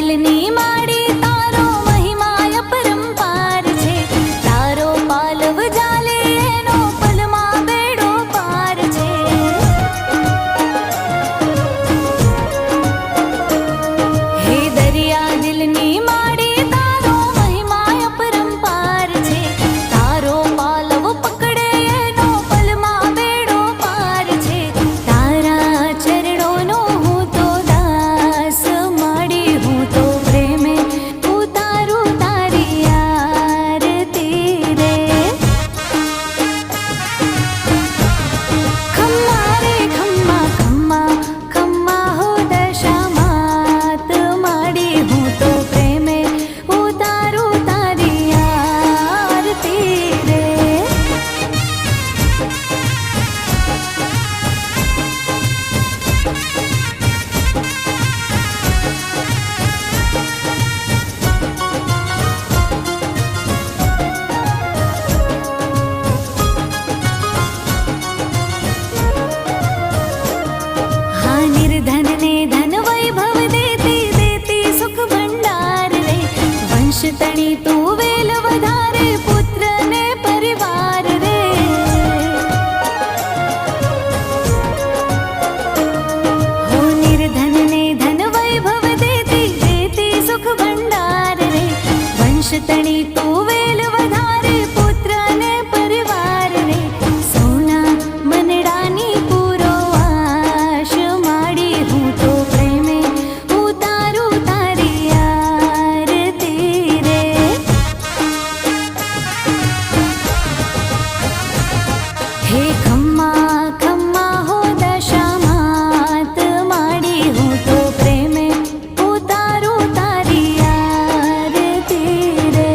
દિલની માડી તારો મહિમા અપરંપાર છે. તારો પાલવ જાલે એનો પલમાં બેડો પાર છે. હે દરિયા દિલની માડી તારો મહિમા અપરંપાર છે. તારો પાલવ પકડે એનો પલમાં બેડો પાર છે. તારા ચરણોનો હું તો દાસ માડી હું તો પ્રેમે ઉતારું તારી આરતી રે. ખમ્મા રે ખમ્મા ખમ્મા ખમ્મા હો દશા માત માડી હું તો પ્રેમે ઉતારું તારી આરતી રે. હા નિર્ધન ને ધન વૈભવ દેતી દેતી સુખ ભંડાર રે. વંશ તણી તું વેલ વધારે પુત્ર ને પરિવાર રે. હો નિર્ધન ને ધન વૈભવ દેતી દેતી સુખ ભંડાર રે. વંશ તણી તું વેલ વધારે પુત્ર ને પરિવાર રે. સોના મનડાની પૂરો આશ માડી હું તો પ્રેમે ઉતારું તારી આરતી રે. હે ખમ્મા ખમ્મા હો દશા માત માડી હું તો પ્રેમે ઉતારું તારી આરતી રે.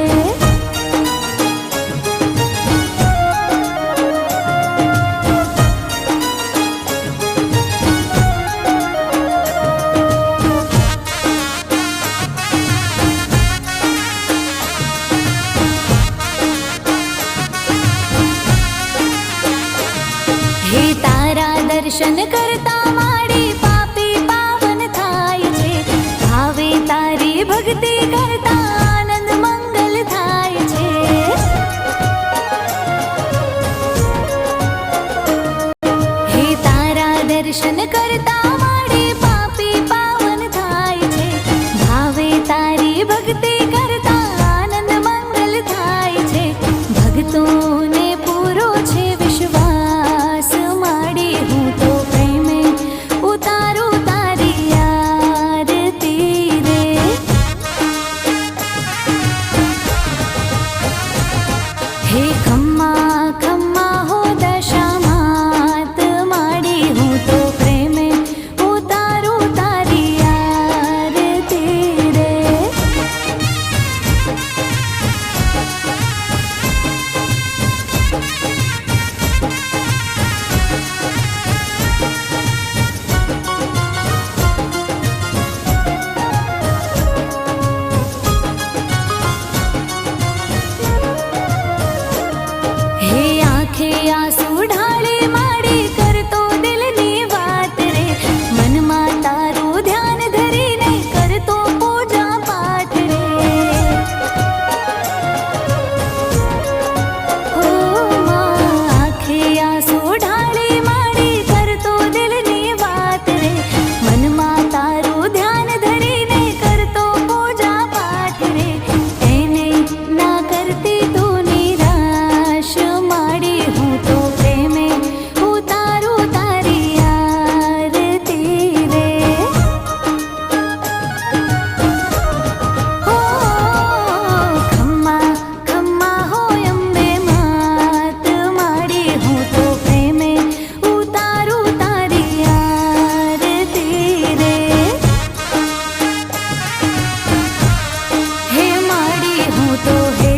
હે તારા દર્શન કરતા માડી પાપી પાવન થાય છે. ભાવે તારી ભક્તિ કરતા આનંદ મંગલ થાય છે. હે તારા દર્શન કરતા માડી પાપી પાવન થાય છે. ભાવે તારી ભક્તિ કરતા આનંદ મંગલ થાય છે. ભક્તોને પૂરો છે વિશ્વાસ માડી હું તો પ્રેમે ઉતારું તારી આરતી રે. હે ખમ્મા ખમ્મા હો દશા માત માડી હું તો પ્રેમે ઉતારું તારી આરતી રે. હે આંખે આંસુ ઢાળે માડી કરતો દિલની વાત રે. મનમાં તારું ધ્યાન ધરીને કરતો પૂજા પાઠ રે. હો માં આંખે આંસુ ઢાળે માડી કરતો દિલની વાત રે. મનમાં તારું ધ્યાન ધરીને કરતો પૂજા પાઠ રે. એને ના કરતી તું નિરાશ માડી હું તો પ્રેમે ઉતારું તારી આરતી રે. હો ખમ્મા ખમ્મા હો અંબે માત માડી હું તો પ્રેમે ઉતારું તારી આરતી રે. હે માડી હું તો હે